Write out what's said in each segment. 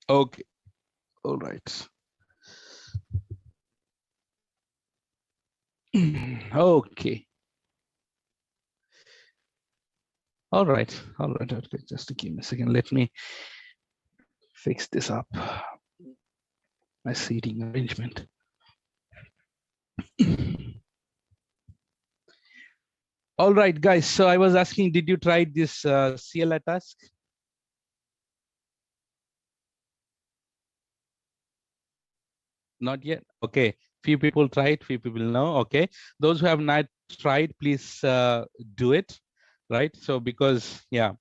Okay. All right. Okay. All right. All right. Okay. Just give me a second. Let me fix this up. My seating arrangement. All right, guys. So I was asking, did you try this CLI task? Not yet. Okay. Few people tried, few people know. Okay. Those who have not tried, please do it. Right. So because, yeah.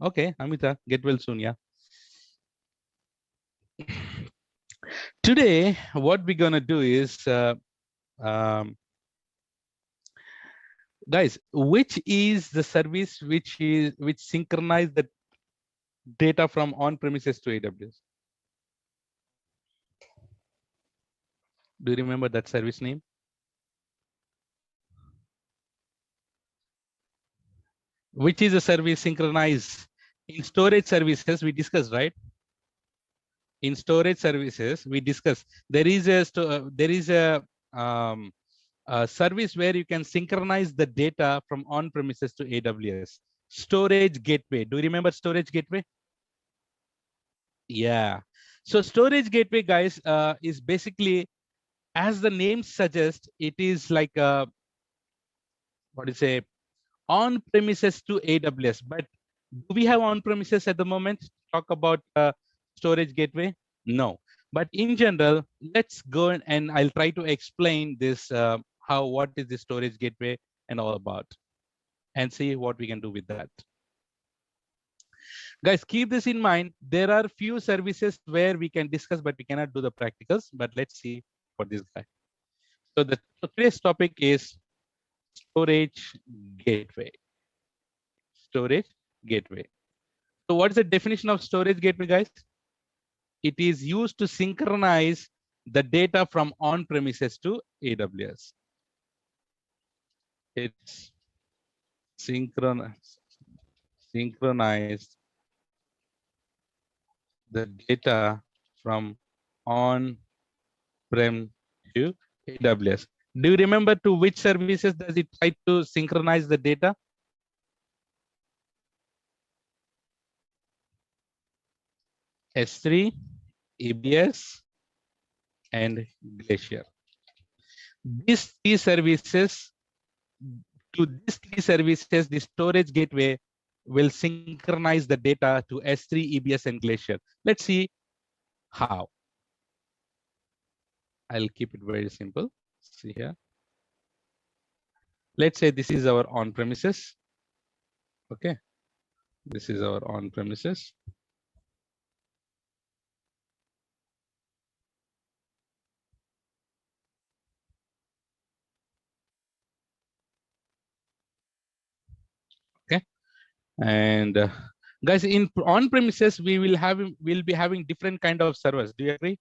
Okay. Amita, get well soon. Yeah. Today, what we're going to do is, um, guys, which is the service which synchronize the data from on-premises to AWS? Do you remember that service name? Which is a service synchronized in storage services we discussed, right? In storage services we discussed there is a service where you can synchronize the data from on-premises to AWS. Storage gateway. Do you remember storage gateway? Yeah. So storage gateway, guys, is basically, as the name suggests, it is like a, what do you say, on-premises to AWS. But do we have on-premises at the moment? Talk about storage gateway? No. But in general, let's go and I'll try to explain this, what is the storage gateway and all about, and see what we can do with that. Guys, keep this in mind. There are few services where we can discuss, but we cannot do the practicals. But let's see for this guy. So today's topic is storage gateway. Storage gateway. So what is the definition of storage gateway, guys? It is used to synchronize the data from on-premises to AWS. It's synchronized the data from on-prem to AWS. Do you remember to which services does it try to synchronize the data? S3, EBS, and Glacier. These three services, the storage gateway will synchronize the data to S3, EBS, and Glacier. Let's see how. I'll keep it very simple. See here. Let's say this is our on-premises. Okay. This is our on-premises. Okay. And guys, in on-premises, we'll be having different kind of servers. Do you agree?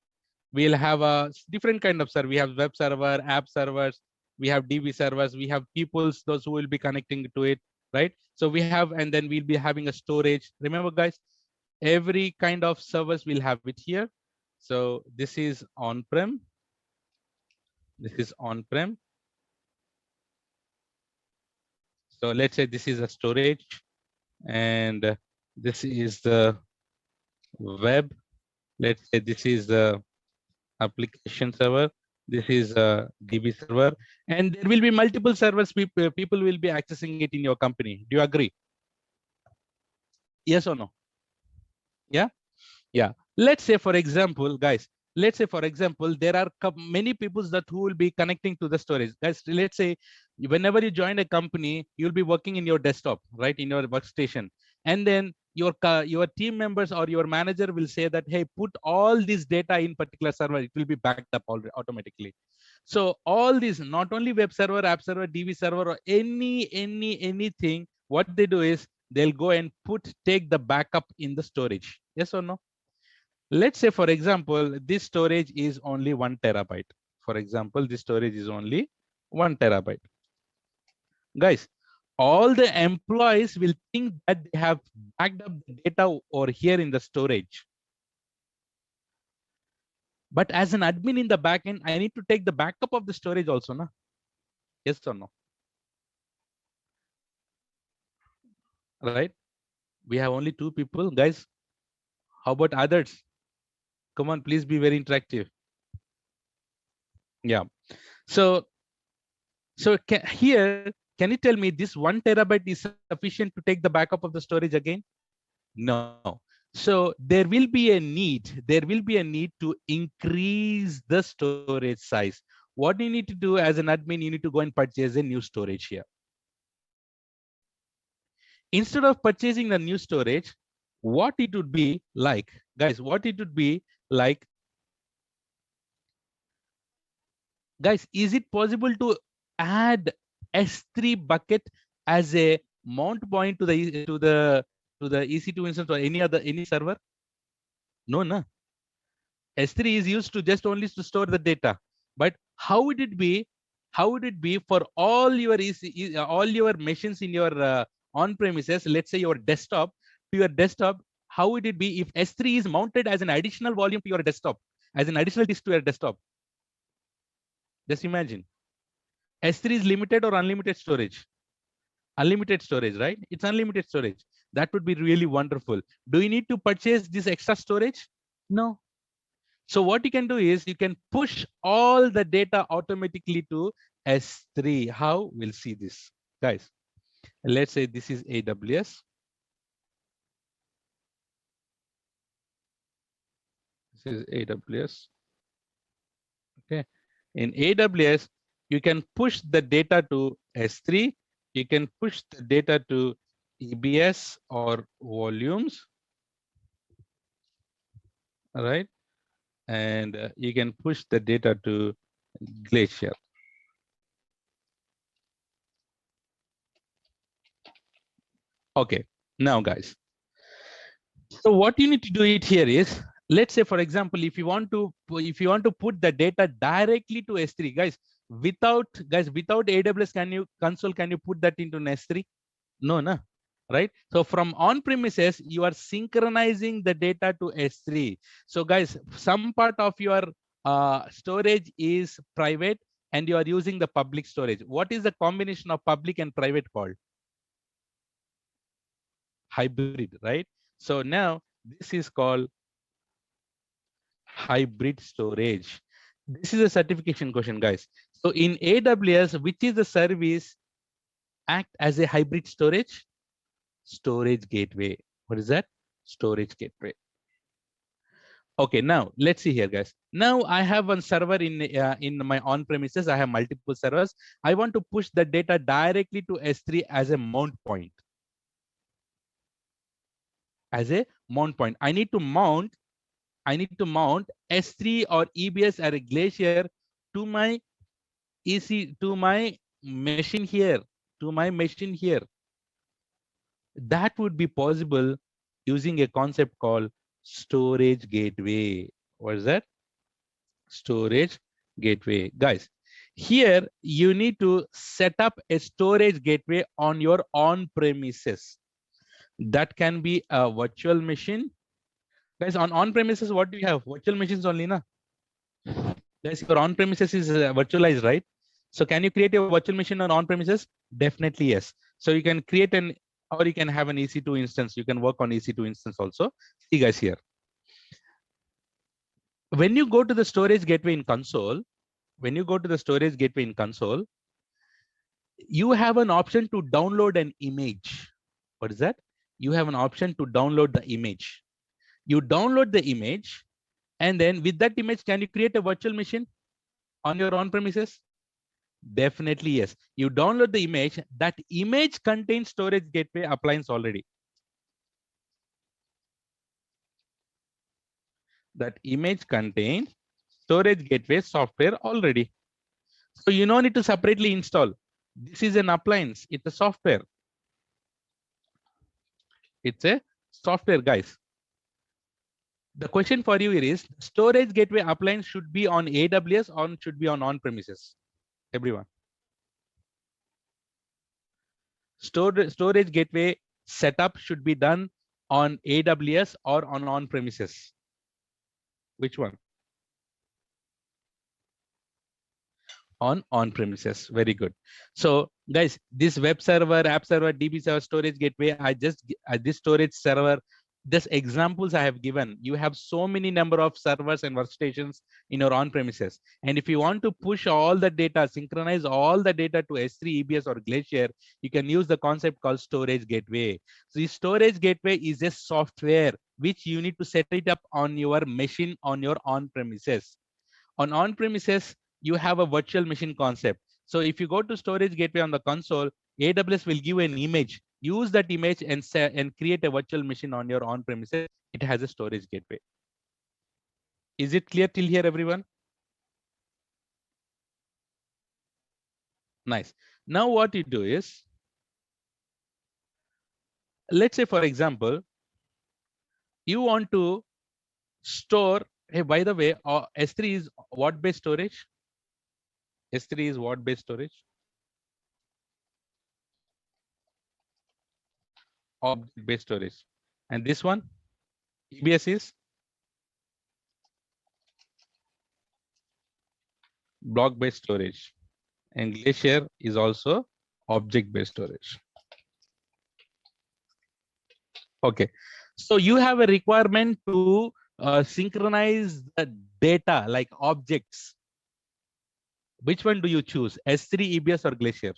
We'll have a different kind of server. We have web server, app servers, we have DB servers, we have peoples, those who will be connecting to it, right? So we have, and then we'll be having a storage. Remember, guys, every kind of service will have it here. So this is on-prem. This is on-prem. So let's say this is a storage, and this is the web. Let's say this is the application server. This is a DB server, and there will be multiple servers. People will be accessing it in your company. Do you agree? Yes or no? Yeah. Yeah. Let's say, for example, guys, let's say, for example, there are many people that who will be connecting to the storage. Guys, let's say whenever you join a company, you'll be working in your desktop, right, in your workstation. And then your team members or your manager will say that, hey, put all this data in particular server. It will be backed up automatically. So all these, not only web server, app server, DB server, or anything, what they do is they'll go and take the backup in the storage. Yes or no? Let's say, for example, this storage is only 1 terabyte. For example, this storage is only 1 terabyte. Guys, all the employees will think that they have backed up the data over here in the storage. But as an admin in the backend, I need to take the backup of the storage also, na? Yes or no? Right? We have only 2 people, guys. How about others? Come on, please be very interactive. Yeah. So, here, can you tell me this 1 TB is sufficient to take the backup of the storage again? No. So there will be a need. There will be a need to increase the storage size. What you need to do as an admin, you need to go and purchase a new storage here. Instead of purchasing the new storage, what it would be like, guys, what it would be like, guys, is it possible to add S3 bucket as a mount point to the EC2 instance or any server? No, no. S3 is used to just only to store the data. But how would it be? How would it be for all your all your machines in your on premises? Let's say your desktop, to your desktop. How would it be if S3 is mounted as an additional volume to your desktop, as an additional disk to your desktop? Just imagine. S3 is limited or unlimited storage? Unlimited storage, right? It's unlimited storage. That would be really wonderful. Do you need to purchase this extra storage? No. So what you can do is you can push all the data automatically to S3. How? We'll see this. Guys, let's say this is AWS. This is AWS. Okay. In AWS, you can push the data to S3. You can push the data to EBS or volumes. All right. And you can push the data to Glacier. Okay. Now, guys. So what you need to do it here is, let's say, for example, if you want to put the data directly to S3, without AWS, can you put that into an S3? No, no, right? So from on premises, you are synchronizing the data to S3. So guys, some part of your storage is private and you are using the public storage. What is the combination of public and private called? Hybrid, right? So now this is called hybrid storage. This is a certification question, guys. So in AWS, which is the service act as a hybrid storage? Storage gateway. What is that? Storage gateway. Okay, now let's see here, guys. Now I have one server in my on premises. I have multiple servers. I want to push the data directly to S3 as a mount point. As a mount point, I need to mount S3 or EBS or a Glacier to my to my machine here, That would be possible using a concept called storage gateway. What is that? Storage gateway. Guys, here you need to set up a storage gateway on your on premises. That can be a virtual machine. Guys, on premises, what do you have? Virtual machines only, na? Guys, your on premises is virtualized, right? So can you create a virtual machine on premises? Definitely yes. So you can create or you can have an EC2 instance. You can work on EC2 instance also. See guys here. When you go to the storage gateway in console, you have an option to download an image. What is that? You have an option to download the image. You download the image, and then with that image, can you create a virtual machine on your on premises? Definitely yes. You download the image. That image contains storage gateway appliance already. That image contains storage gateway software already. So you don't need to separately install. This is an appliance. It's a software. It's a software, guys. The question for you is, storage gateway appliance should be on AWS or should be on premises? Everyone. Storage gateway setup should be done on AWS or on premises. Which one? On premises. Very good. So guys, this web server, app server, DB server, storage gateway, I just this storage server, this examples I have given, you have so many number of servers and workstations in your on premises, and if you want to push all the data, synchronize all the data to S3, EBS or Glacier, you can use the concept called storage gateway. So the storage gateway is a software which you need to set it up on your machine on your on premises. On premises, you have a virtual machine concept. So if you go to storage gateway on the console, AWS will give an image. Use that image and and create a virtual machine on your on premises. It has a storage gateway. Is it clear till here, everyone? Nice. Now what you do is, let's say for example, you want to store. Hey, by the way, S3 is what based storage? S3 is what based storage? Object based storage. And this one, EBS is block based storage, and Glacier is also object based storage. Okay, so you have a requirement to synchronize the data like objects. Which one do you choose, S3, EBS or Glacier?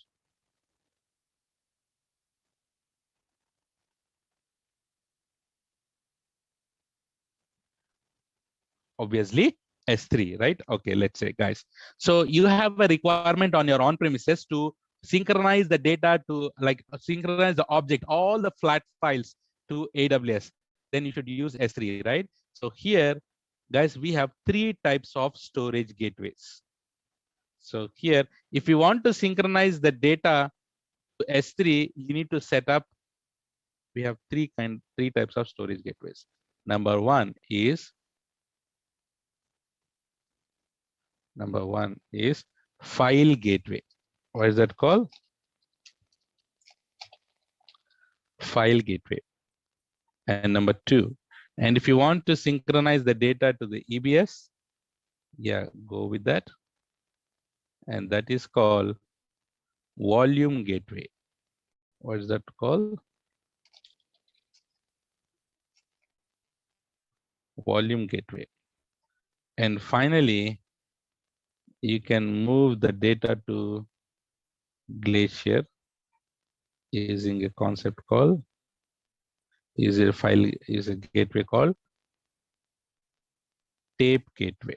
Obviously S3, right? Okay, let's say guys, so you have a requirement on your on premises to synchronize the data to like synchronize the object, all the flat files to AWS. Then you should use S3, right? So here guys, we have three types of storage gateways. So here, if you want to synchronize the data to S3, you need to set up, we have three types of storage gateways. Number one is file gateway. What is that called? File gateway. And number two, and if you want to synchronize the data to the EBS, yeah, go with that. And that is called volume gateway. What is that called? Volume gateway. And finally, you can move the data to Glacier using a concept called, is a gateway called tape gateway.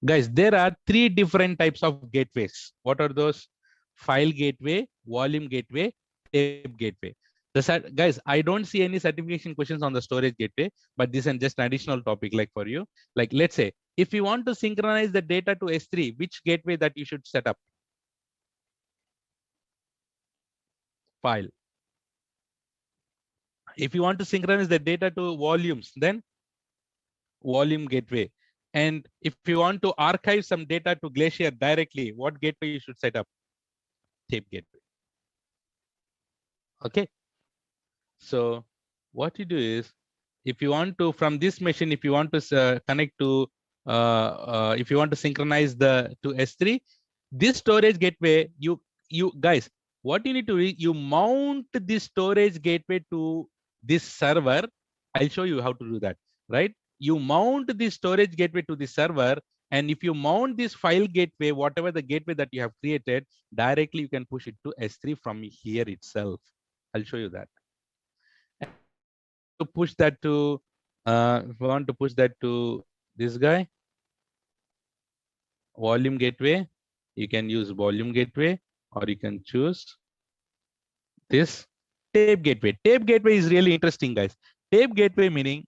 Guys, there are three different types of gateways. What are those? File gateway, volume gateway, tape gateway. Guys, I don't see any certification questions on the storage gateway, but this is just an additional topic like for you. Like let's say, if you want to synchronize the data to S3, which gateway that you should set up? File. If you want to synchronize the data to volumes, then volume gateway. And if you want to archive some data to Glacier directly, what gateway you should set up? Tape gateway. Okay. So what you do is, if you want to, from this machine, if you want to connect to, if you want to synchronize the to S3, this storage gateway, you guys, what you need to do, you mount this storage gateway to this server. I'll show you how to do that, right? You mount this storage gateway to the server, and if you mount this file gateway, whatever the gateway that you have created, directly you can push it to S3 from here itself. I'll show you that. To push that to, if you want to push that to this guy, volume gateway, you can use volume gateway, or you can choose this tape gateway. Tape gateway is really interesting, guys. Tape gateway meaning,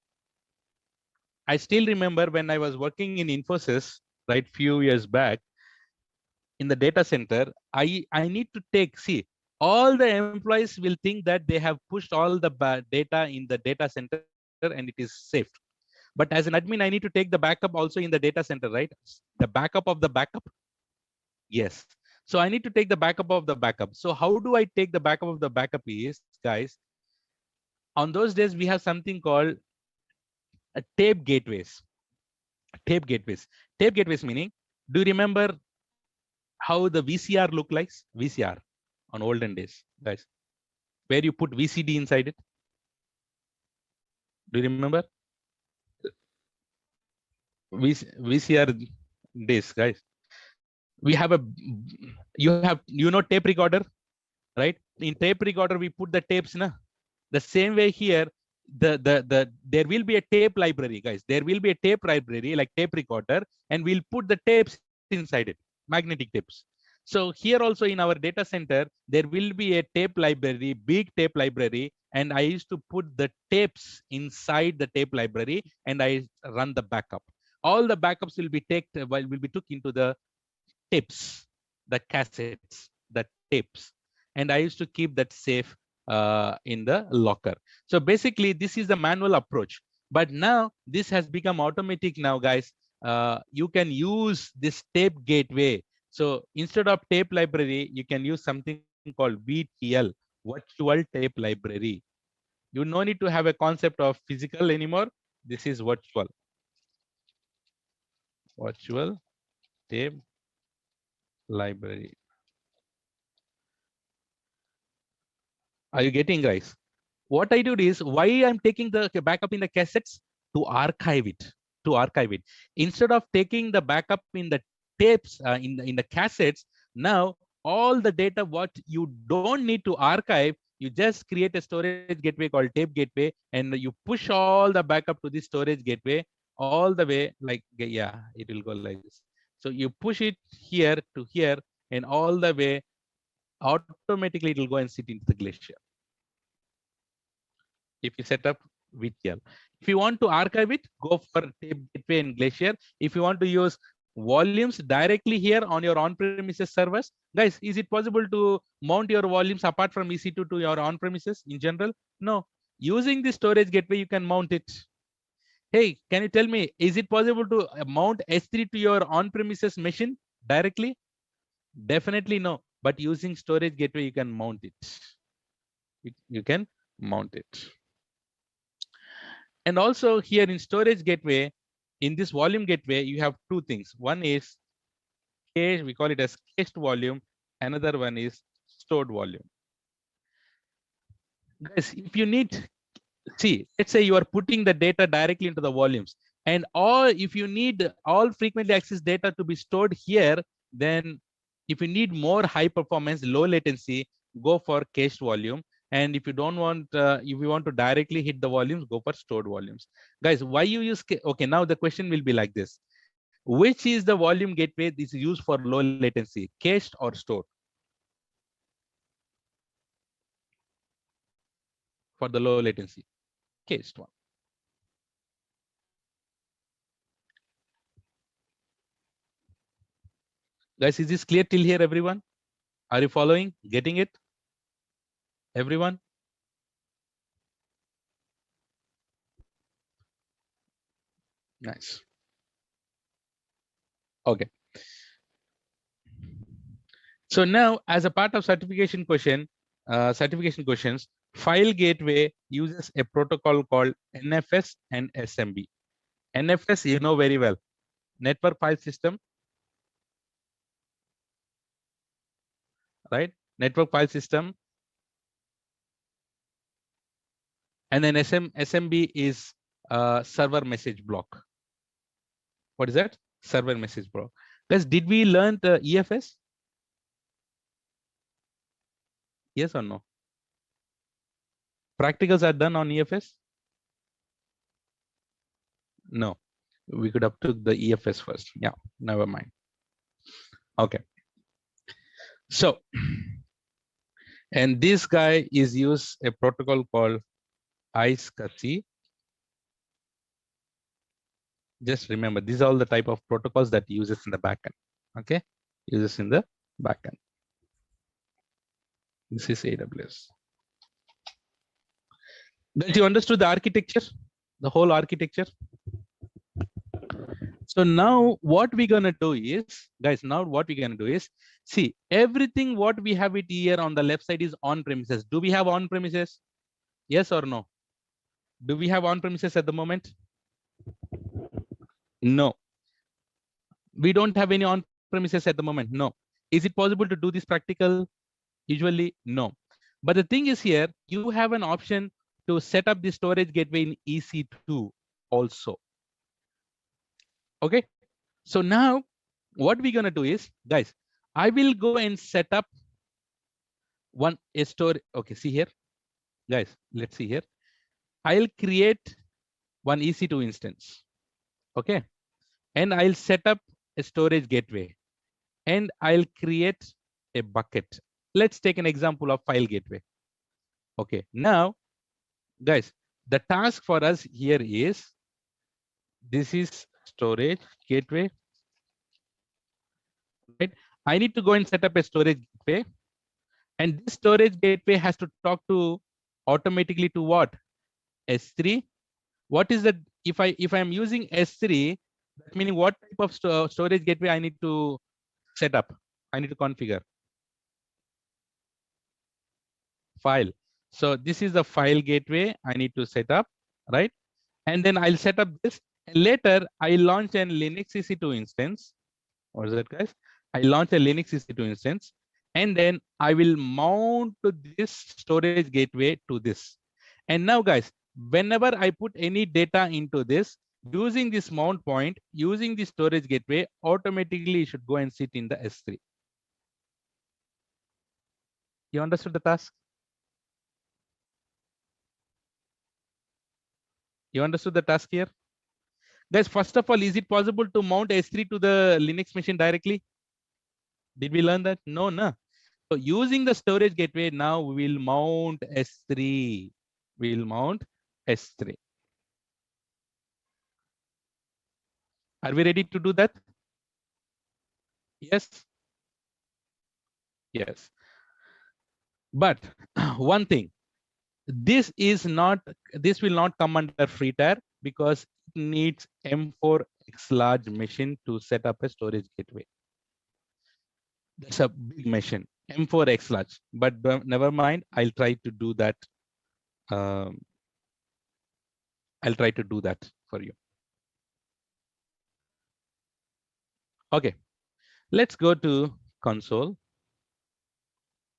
I still remember when I was working in Infosys, right, few years back in the data center, I need to take, see, all the employees will think that they have pushed all the data in the data center and it is safe. But as an admin, I need to take the backup also in the data center, right? The backup of the backup. Yes. So I need to take the backup of the backup. So how do I take the backup of the backup is, guys, on those days, we have something called tape gateways. Tape gateways. Tape gateways meaning, do you remember how the VCR look like? VCR on olden days, guys, where you put VCD inside it. Do you remember VCR days, guys? We have a, you know tape recorder, right? In tape recorder we put the tapes, na? The same way here, the there will be a tape library, guys. There will be a tape library like tape recorder, and we'll put the tapes inside it, magnetic tapes. So here also in our data center, there will be a tape library, big tape library, and I used to put the tapes inside the tape library, and I run the backup. All the backups will be took into the tapes, the cassettes, the tapes, and I used to keep that safe in the locker. So basically, this is the manual approach. But now this has become automatic now, guys. You can use this tape gateway. So instead of tape library, you can use something called VTL, virtual tape library. You no need to have a concept of physical anymore. This is virtual tape library. Are you getting, guys? What I do is, why I'm taking the backup in the cassettes? To archive it. To archive it. Instead of taking the backup in the tapes, in the cassettes, now all the data what you don't need to archive, you just create a storage gateway called tape gateway, and you push all the backup to the storage gateway all the way, like, yeah, it will go like this. So you push it here to here, and all the way automatically it will go and sit into the Glacier. If you set up VTL. If you want to archive it, go for tape gateway in Glacier. If you want to use volumes directly here on your on-premises servers, guys, is it possible to mount your volumes apart from EC2 to your on-premises in general? No. Using the storage gateway, you can mount it. Hey, can you tell me, is it possible to mount S3 to your on-premises machine directly? Definitely no. But using storage gateway, you can mount it. You can mount it. And also here in storage gateway, in this volume gateway, you have two things. One is cache, we call it as cached volume. Another one is stored volume. Guys, if you need, see, let's say you are putting the data directly into the volumes, and all, if you need all frequently accessed data to be stored here, then if you need more high performance, low latency, go for cached volume. And if you don't want, if you want to directly hit the volumes, go for stored volumes. Guys, why you use, okay, now the question will be like this. Which is the volume gateway this is used for low latency, cached or stored? For the low latency, cached one. Guys, is this clear till here, everyone? Are you following? Getting it? Everyone? Nice. Okay. So now, as a part of certification questions, file gateway uses a protocol called NFS and SMB. NFS, you know very well, network file system, right? Network file system. And then SMB is server message block. What is that? Server message block. Guys, did we learn the EFS? Yes or no? Practicals are done on EFS? No. We could have took the EFS first. Yeah, never mind. Okay. So, and this guy is use a protocol called iSCSI. Just remember, these are all the type of protocols that uses in the backend. Okay, uses in the backend. This is AWS. Did you understood the architecture, the whole architecture? So now what we're gonna do is, guys, now what we're gonna do is, see, everything what we have it here on the left side is on premises. Do we have on premises? Yes or no? Do we have on premises at the moment? No. We don't have any on-premises at the moment. No. Is it possible to do this practical? Usually, no. But the thing is here, you have an option to set up the storage gateway in EC2 also. Okay. So now what we're going to do is, guys, I will go and set up one a store. Okay, see here, guys, let's see here. I'll create one EC2 instance. Okay. And I'll set up a storage gateway and I'll create a bucket. Let's take an example of file gateway. Okay. Now, guys, the task for us here is, this is storage gateway, right? I need to go and set up a storage gateway, and this storage gateway has to talk to automatically to what? S3. What is that? If I'm using S3, that meaning what type of storage gateway I need to set up? I need to configure file. So this is the file gateway I need to set up, right? And then I'll set up this, and later I launch an Linux EC2 instance. What is that, guys? I launch a Linux EC2 instance, and then I will mount this storage gateway to this. And now, guys, whenever I put any data into this, using this mount point, using the storage gateway, automatically it should go and sit in the S3. You understood the task? You understood the task here? Guys, first of all, is it possible to mount S3 to the Linux machine directly? Did we learn that? No, no. So using the storage gateway, now we will mount S3. We will mount S3. Are we ready to do that? Yes. Yes. But one thing, this will not come under free tier because it needs M4X large machine to set up a storage gateway. That's a big machine, M4X large. But never mind, I'll try to do that. I'll try to do that for you. Okay, let's go to console.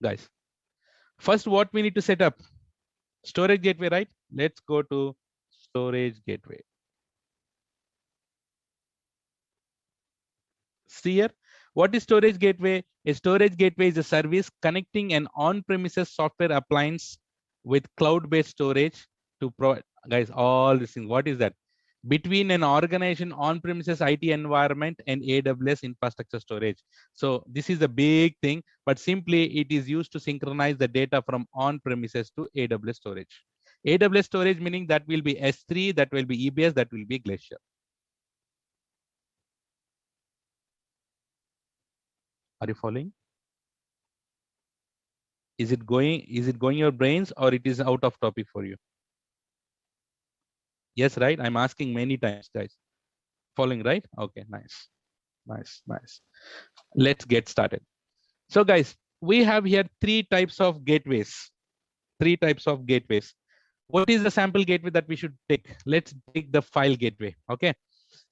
Guys, first what we need to set up? Storage gateway, right? Let's go to storage gateway. See here, what is storage gateway? A storage gateway is a service connecting an on-premises software appliance with cloud-based storage to provide, guys, all these things. What is that? Between an organization on-premises IT environment and AWS infrastructure storage. So this is a big thing, but simply it is used to synchronize the data from on-premises to AWS storage. AWS storage meaning that will be S3, that will be EBS, that will be Glacier. Are you following? Is it going your brains, or it is out of topic for you? Yes, right? I'm asking many times, guys. Following, right? Okay, nice. Nice, nice. Let's get started. So guys, we have here three types of gateways. Three types of gateways. What is the sample gateway that we should take? Let's take the file gateway. Okay.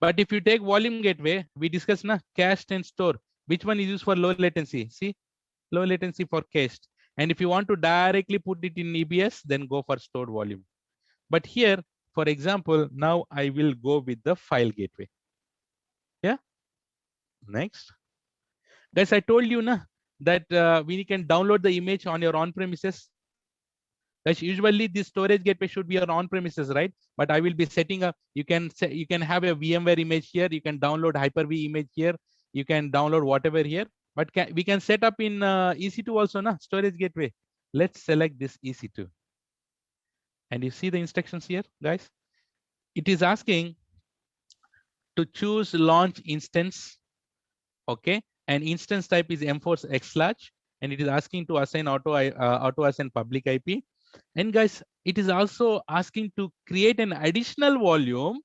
But if you take volume gateway, we discussed na cached and store. Which one is used for low latency? See, low latency for cached. And if you want to directly put it in EBS, then go for stored volume. But here, for example, now I will go with the file gateway. Yeah. Next. Guys, I told you na, that we can download the image on your on-premises. Guys, usually this storage gateway should be on premises, right? But I will be setting up, you can have a VMware image here. You can download Hyper-V image here. You can download whatever here, but we can set up in EC2 also, na, storage gateway. Let's select this EC2. And you see the instructions here, guys. It is asking to choose launch instance. Okay. And instance type is M4X large. And it is asking to assign auto assign public IP. And guys, it is also asking to create an additional volume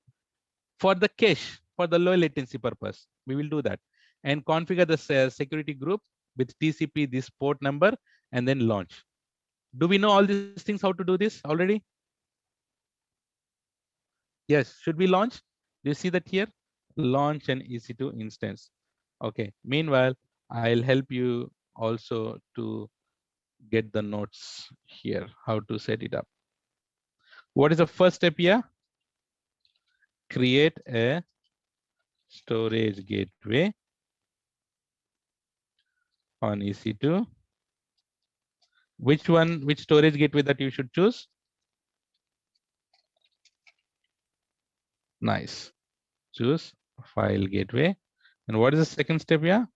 for the cache for the low latency purpose. We will do that and configure the security group with TCP, this port number, and then launch. Do we know all these things, how to do this already? Yes. Should we launch? Do you see that here? launch an EC2 instance. Okay, meanwhile I'll help you also to get the notes here, how to set it up. What is the first step here? Create a storage gateway on EC2. Which one, which storage gateway that you should choose? Nice. Choose file gateway. And what is the second step here?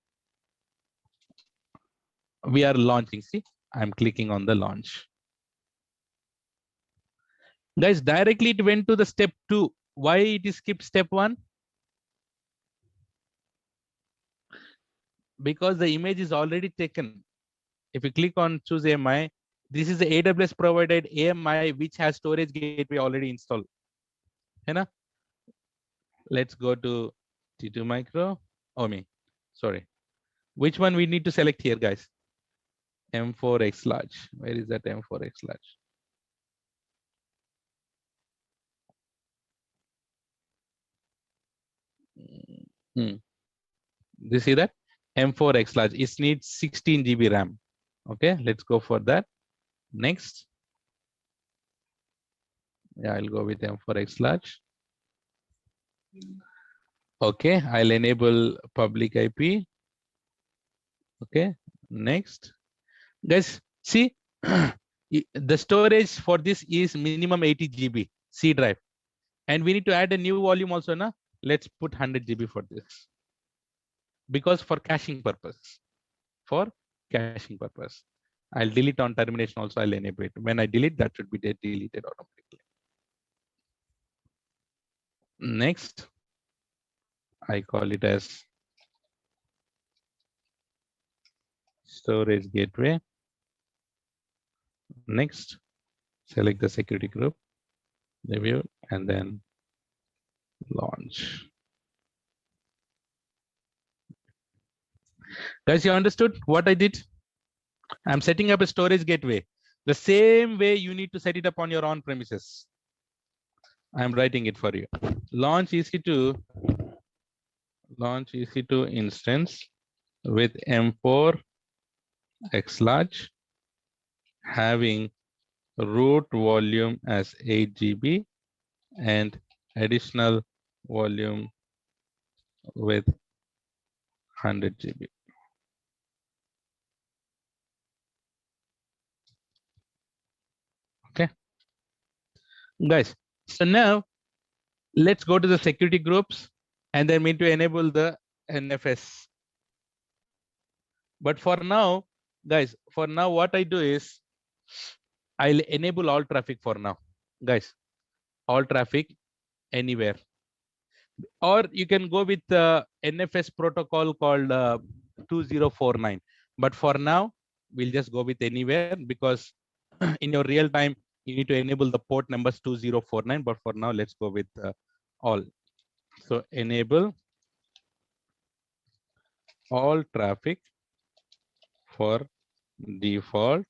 We are launching. See, I'm clicking on the launch. Guys, directly it went to the step 2. Why it is skipped step 1? Because the image is already taken. If you click on choose AMI, this is the AWS provided AMI which has storage gateway already installed. Hai na? Let's go to T2 Micro. Oh me, sorry. Which one we need to select here, guys? M4X large. Where is that M4X large? You see that? M4X large. It needs 16 GB RAM. Okay, let's go for that. Next. Yeah, I'll go with M4X large. Okay, I'll enable public IP. Okay, next. Guys, see, the storage for this is minimum 80 GB C drive. And we need to add a new volume also, na? Let's put 100 GB for this. Because for caching purpose. For caching purpose. I'll delete on termination also, I'll enable it. When I delete, that should be deleted automatically. Next, I call it as storage gateway. Next, select the security group, review, and then launch. Guys, you understood what I did? I'm setting up a storage gateway. The same way you need to set it up on your own premises. I'm writing it for you. Launch EC2 instance with M4 X large having root volume as 8 GB and additional volume with 100 GB. Okay, guys. So now let's go to the security groups and then we need to enable the NFS. But for now, guys, for now, what I do is I'll enable all traffic for now, guys. All traffic anywhere. Or you can go with the NFS protocol called 2049. But for now, we'll just go with anywhere because in your real time, you need to enable the port numbers 2049. But for now, let's go with all. So enable all traffic for default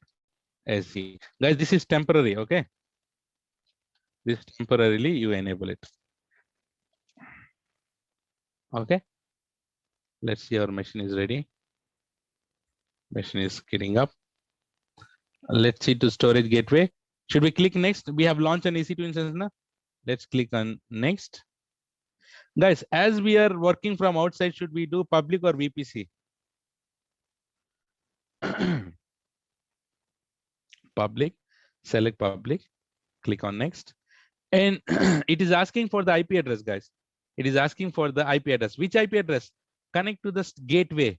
SE. Guys, this is temporary, okay? This temporarily you enable it. Okay. Let's see our machine is ready. Machine is getting up. Let's see to storage gateway. Should we click next? We have launched an EC2 instance now. Let's click on next. Guys, as we are working from outside, should we do public or VPC? Public, select public, click on next. And it is asking for the IP address, guys. It is asking for the IP address. Which IP address? Connect to the gateway.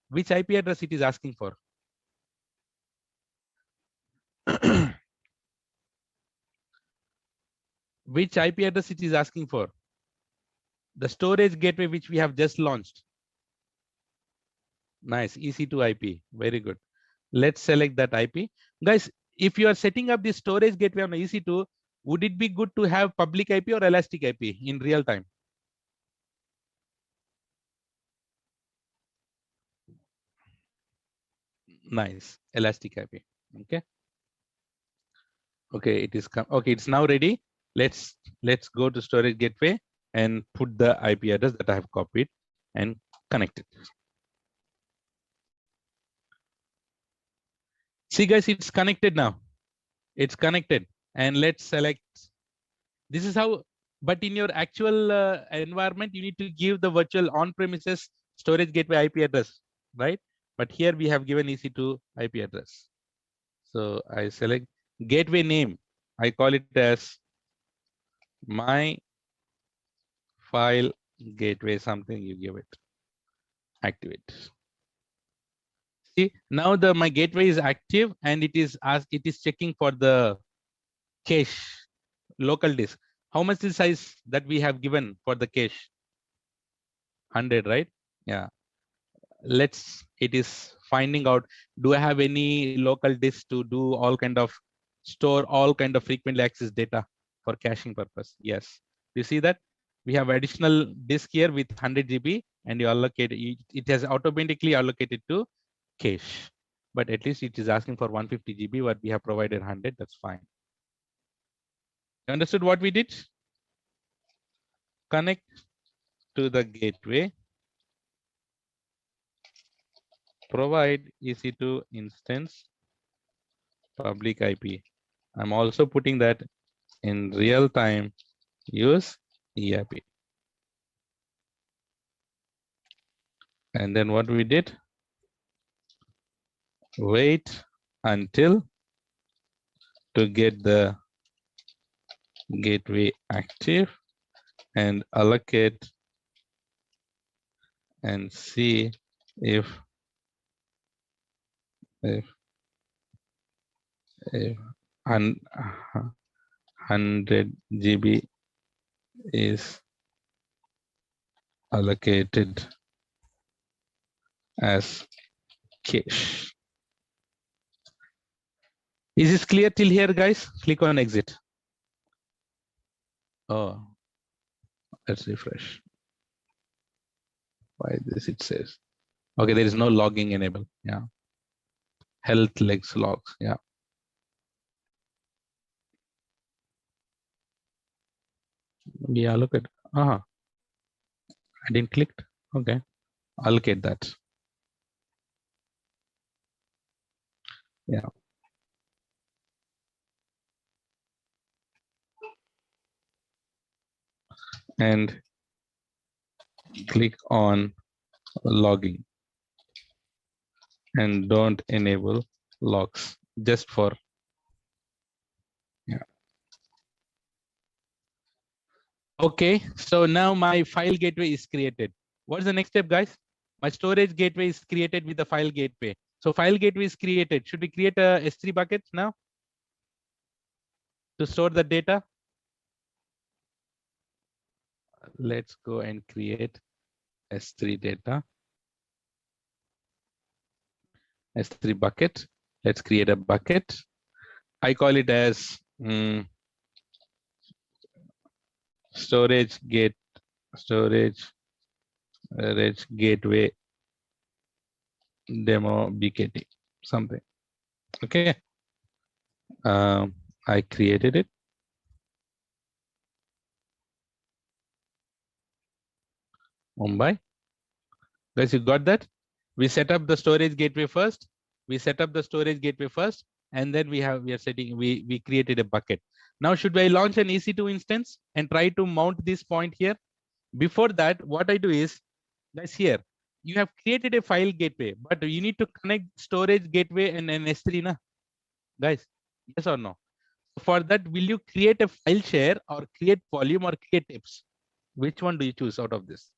Which IP address it is asking for? Which IP address it is asking for? The storage gateway which we have just launched. Nice, EC2 IP. Very good. Let's select that IP. Guys, if you are setting up the storage gateway on EC2, would it be good to have public IP or elastic IP in real time? Nice, elastic IP. Okay. Okay, it is okay. It's now ready. Let's go to storage gateway and put the IP address that I have copied and connect it. See guys, it's connected now. It's connected, and let's select. This is how, but in your actual environment, you need to give the virtual on-premises storage gateway IP address, right? But here we have given EC2 IP address. So I select gateway name. I call it as my file gateway, something you give it. Activate. See, now my gateway is active, and it is checking for the cache, local disk. How much is size that we have given for the cache? 100, right? Yeah. It is finding out, do I have any local disk to do all kind of store all kind of frequently accessed data for caching purpose? Yes. You see that we have additional disk here with 100 GB, and you allocate it has automatically allocated to cache, but at least it is asking for 150 GB, what we have provided 100. That's fine. You understood what we did? Connect to the gateway, provide EC2 instance public IP. I'm also putting that in real time, use EIP. And then what we did, wait until to get the gateway active and allocate and see if 100 GB is allocated as cache. Is this clear till here, guys? Click on exit. Oh, let's refresh. Why this it says? Okay, there is no logging enabled. Yeah. Health legs logs. Yeah. Yeah, look at. I didn't click. Okay. Allocate that. Yeah. And click on logging and don't enable logs just for. Yeah. Okay, so now my file gateway is created. What's the next step, guys? My storage gateway is created with the file gateway. So file gateway is created. Should we create a S3 bucket now to store the data? Let's go and create S3 data. S3 bucket. Let's create a bucket. I call it as storage gateway demo BKT, something. Okay. I created it. Mumbai. Guys, you got that? We set up the storage gateway first. And then we created a bucket. Now, should I launch an EC2 instance and try to mount this point here? Before that, what I do is, guys, here, you have created a file gateway, but you need to connect storage gateway and an S3, na? Guys, yes or no? For that, will you create a file share or create volume or create tips? Which one do you choose out of this?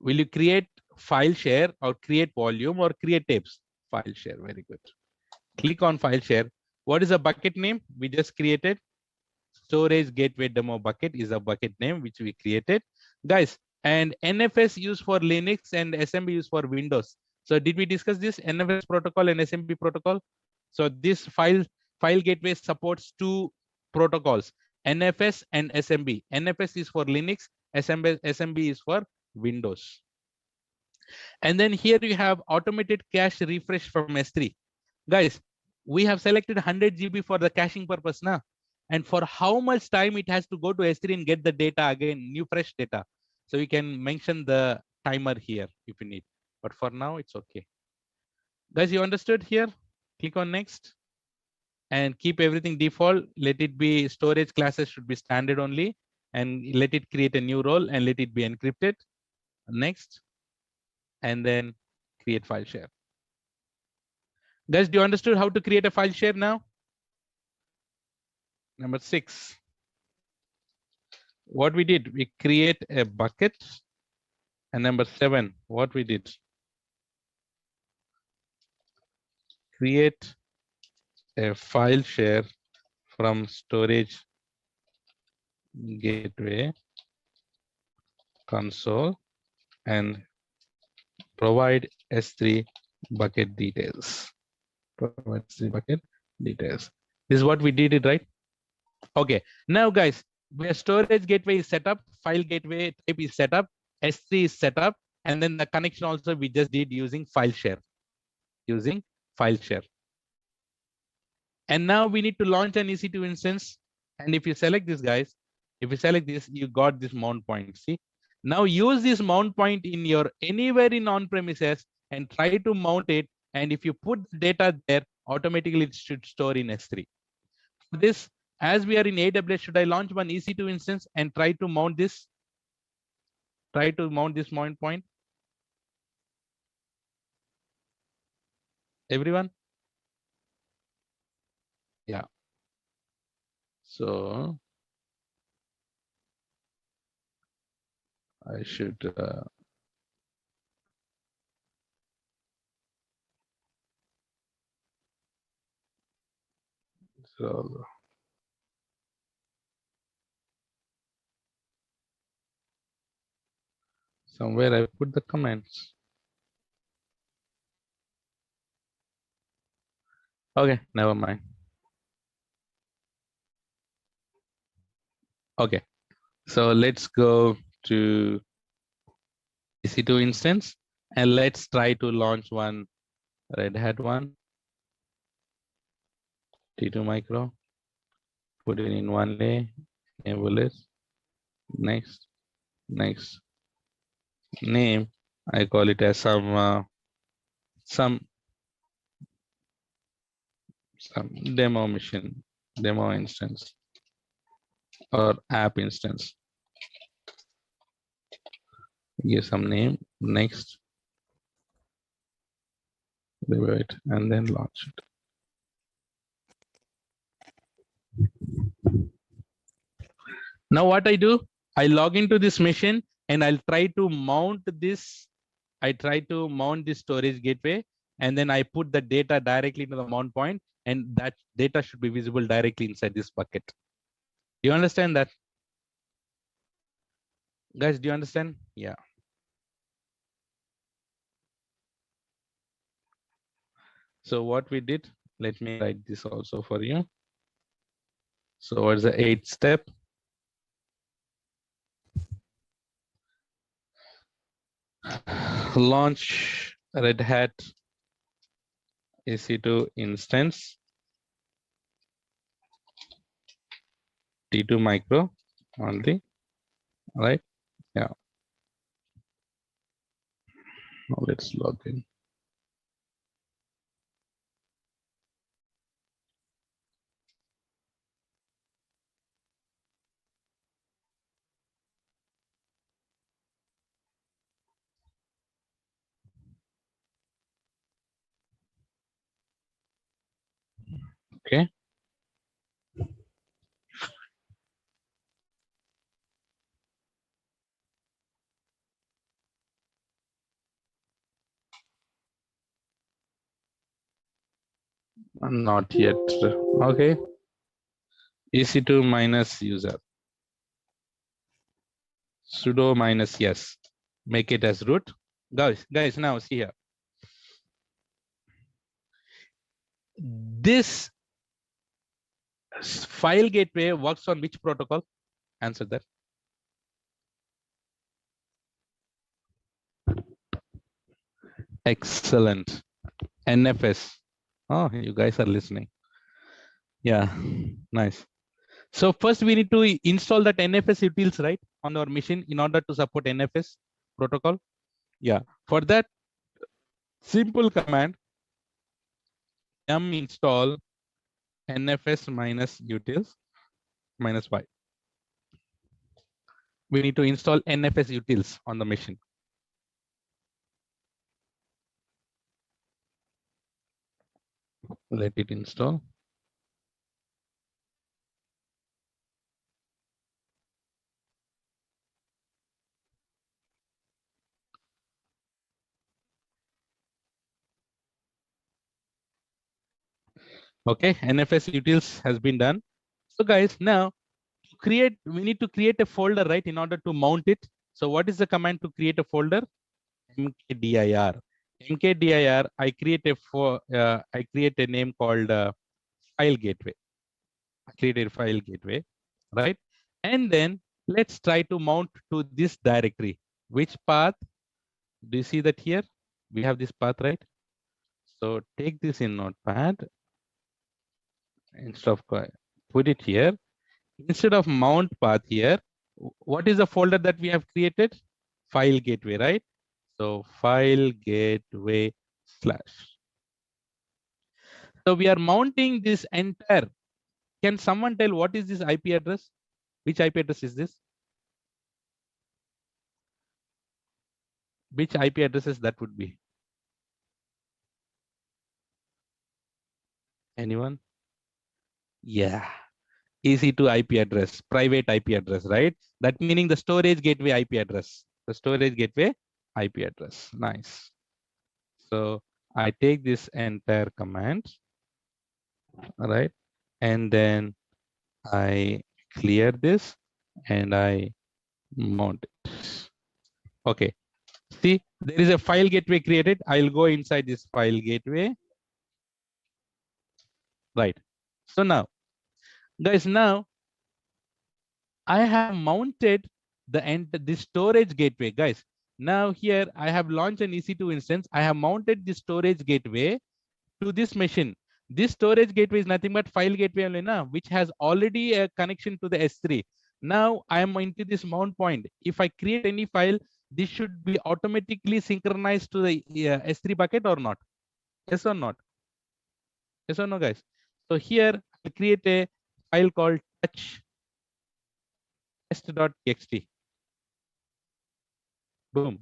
Will you create file share or create volume or create tapes? File share, very good. Click on file share. What is the bucket name we just created? Storage gateway demo bucket is a bucket name which we created. Guys, and NFS used for Linux and SMB used for Windows. So did we discuss this NFS protocol and SMB protocol? So this file gateway supports two protocols, NFS and SMB. NFS is for Linux, SMB is for Windows. And then here you have automated cache refresh from S3. Guys, we have selected 100 GB for the caching purpose now. And for how much time it has to go to S3 and get the data again, new fresh data. So you can mention the timer here if you need. But for now, it's okay. Guys, you understood here? Click on next and keep everything default. Let it be storage classes should be standard only, and let it create a new role and let it be encrypted. Next, and then create file share. Guys, do you understood how to create a file share now? Number 6. What we did, we create a bucket. And number 7, what we did, create a file share from storage gateway console and provide S3 bucket details. Provide S3 bucket details. This is what we did it, right? Okay. Now, guys, where storage gateway is set up, file gateway type is set up, S3 is set up, and then the connection also we just did using file share. Using file share. And now we need to launch an EC2 instance. And if you select this, guys, if you select this, you got this mount point. See, now use this mount point in your anywhere in on-premises and try to mount it. And if you put the data there, automatically it should store in S3. For this, as we are in AWS, should I launch one EC2 instance and try to mount this? Try to mount this mount point. Everyone? Yeah. So I should so somewhere I put the comments. Okay, never mind. Okay, so let's go to EC2 instance and let's try to launch one Red Hat one, T2 micro, put it in one lay, enable it, next, next, name, I call it as some demo machine, demo instance or app instance. Give some name, next, it, and then launch it. Now what I do, I log into this machine and I'll try to mount this. I try to mount this storage gateway, and then I put the data directly to the mount point, and that data should be visible directly inside this bucket. Do you understand that? Guys, do you understand? Yeah. So what we did, let me write this also for you. So what's the 8th step? Launch Red Hat EC2 instance, T2 micro only, right? Yeah. Now let's log in. Okay. Not yet. Okay. EC2 minus user. Sudo minus yes. Make it as root. Guys, now see here. This file gateway works on which protocol? Answer that. Excellent. NFS. Oh, you guys are listening. Yeah, nice. So first we need to install that NFS utils, right, on our machine in order to support NFS protocol. Yeah, for that simple command yum install NFS minus utils minus y. We need to install NFS utils on the machine. Let it install. Okay, NFS utils has been done. So guys, now we need to create a folder, right, in order to mount it. So what is the command to create a folder? Mkdir. Mkdir. I create a name called file gateway. I created a file gateway, right? And then let's try to mount to this directory. Which path? Do you see that here? We have this path, right? So take this in Notepad instead of put it here. Instead of mount path here, what is the folder that we have created? File gateway, right? So file gateway slash. So we are mounting this entire. Can someone tell what is this IP address? Which IP address is this? Which IP addresses that would be? Anyone? Yeah. EC2 IP address, private IP address, right? That meaning the storage gateway IP address. The storage gateway IP address. Nice. So I take this entire command, right? And then I clear this and I mount it. Okay. See, there is a file gateway created. I'll go inside this file gateway. Right. So now, guys, now I have mounted the storage gateway, guys. Now here I have launched an EC2 instance. I have mounted the storage gateway to this machine. This storage gateway is nothing but file gateway only now, which has already a connection to the S3. Now I am into this mount point. If I create any file, this should be automatically synchronized to the S3 bucket or not? Yes or not? Yes or no, guys? So here I create a file called touch test.txt. Boom.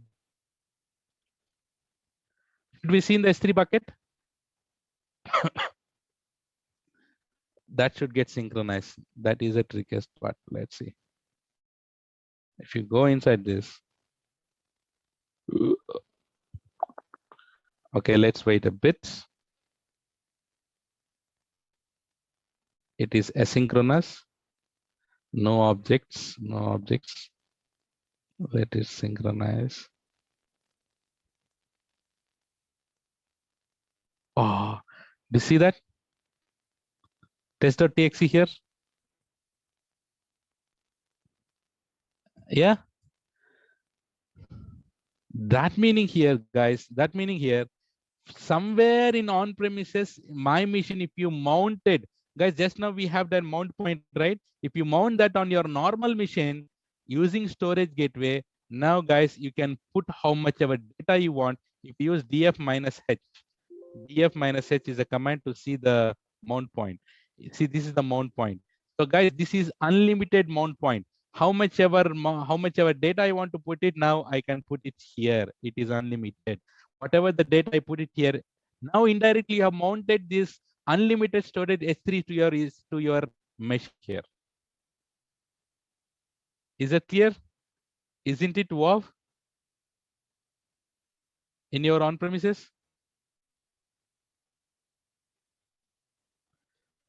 Should we see in the S3 bucket? That should get synchronized. That is a trickiest part. Let's see. If you go inside this, okay, let's wait a bit. It is asynchronous. No objects, no objects. Let it synchronize. Oh, do you see that? Test.txt here. Yeah. That meaning here, guys, that meaning here, somewhere in on-premises, my machine, if you mounted, guys, just now we have that mount point, right? If you mount that on your normal machine using storage gateway, now guys, you can put how much ever data you want. If you use df minus h, df minus h is a command to see the mount point. See, this is the mount point. So guys, this is unlimited mount point. How much ever data I want to put it, now I can put it here. It is unlimited. Whatever the data I put it here. Now indirectly you have mounted this unlimited storage S3 to your mesh here. Is it clear? Isn't it WoW in your on-premises?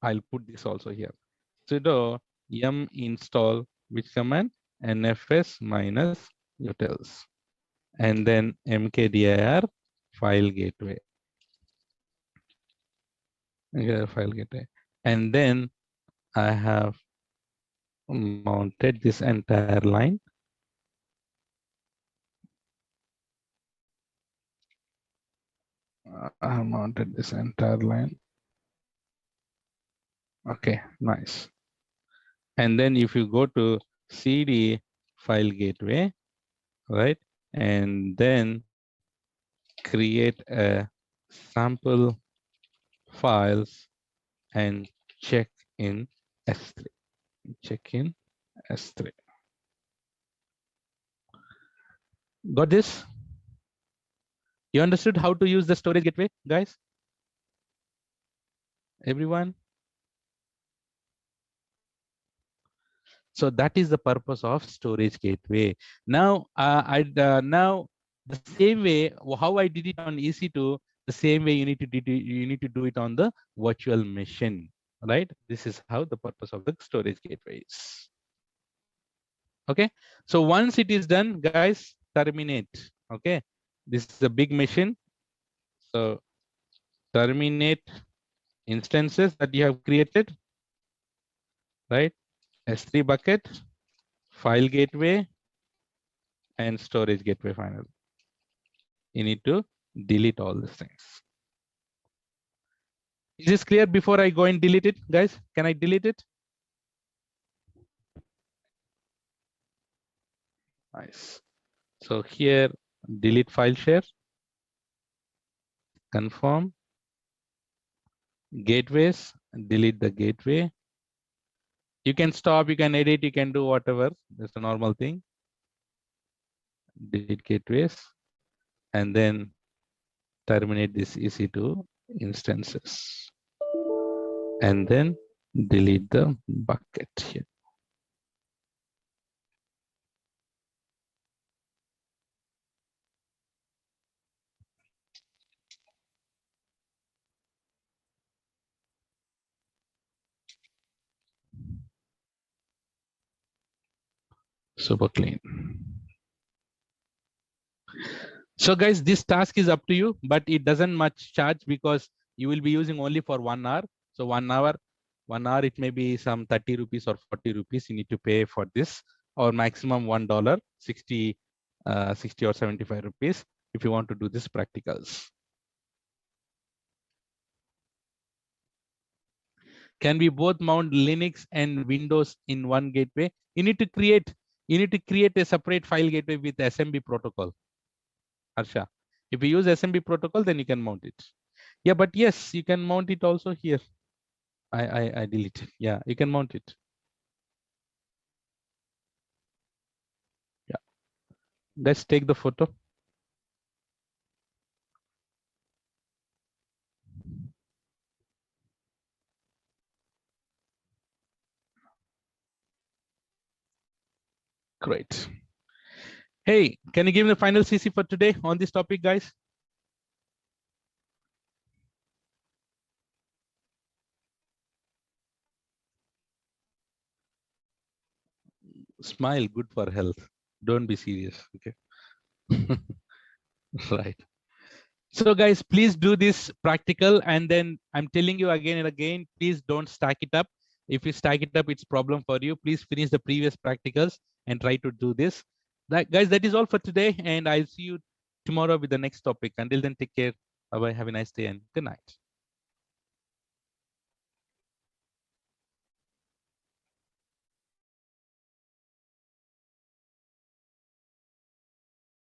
I'll put this also here. Sudo yum install which command? NFS minus utils. And then mkdir file gateway. File gateway. And then I have mounted this entire line. I have mounted this entire line. Okay, nice. And then if you go to CD file gateway, right? And then create a sample files and check in S3. Check in S3. Got this? You understood how to use the storage gateway, guys? Everyone? So that is the purpose of storage gateway. Now, now the same way how I did it on EC2, the same way you need to do it on the virtual machine, right? This is how the purpose of the storage gateway is. Okay. So once it is done, guys, terminate. Okay. This is a big machine. So terminate instances that you have created, right? S3 bucket, file gateway, and storage gateway finally. You need to delete all these things. Is this clear before I go and delete it, guys? Can I delete it? Nice. So here, delete file share, confirm, gateways, delete the gateway. You can stop, you can edit, you can do whatever. That's a normal thing. Delete gateways, and then terminate this EC2 instances. And then delete the bucket here. Super clean. So guys, this task is up to you, but it doesn't much charge because you will be using only for 1 hour. So 1 hour, it may be some 30 rupees or 40 rupees you need to pay for this, or maximum $1, 60 or 75 rupees if you want to do this practicals. Can we both mount Linux and Windows in one gateway? You need to create a separate file gateway with SMB protocol. Harsha, if you use SMB protocol, then you can mount it. Yeah, but yes, you can mount it also here. I delete it. Yeah, you can mount it. Yeah, let's take the photo. Great. Hey, can you give me the final CC for today on this topic, guys? Smile, good for health. Don't be serious, okay? Right. So guys, please do this practical, and then I'm telling you again and again, please don't stack it up. If you stack it up, it's problem for you. Please finish the previous practicals and try to do this. Guys, that is all for today, and I'll see you tomorrow with the next topic. Until then, take care. Bye-bye. Have a nice day and good night.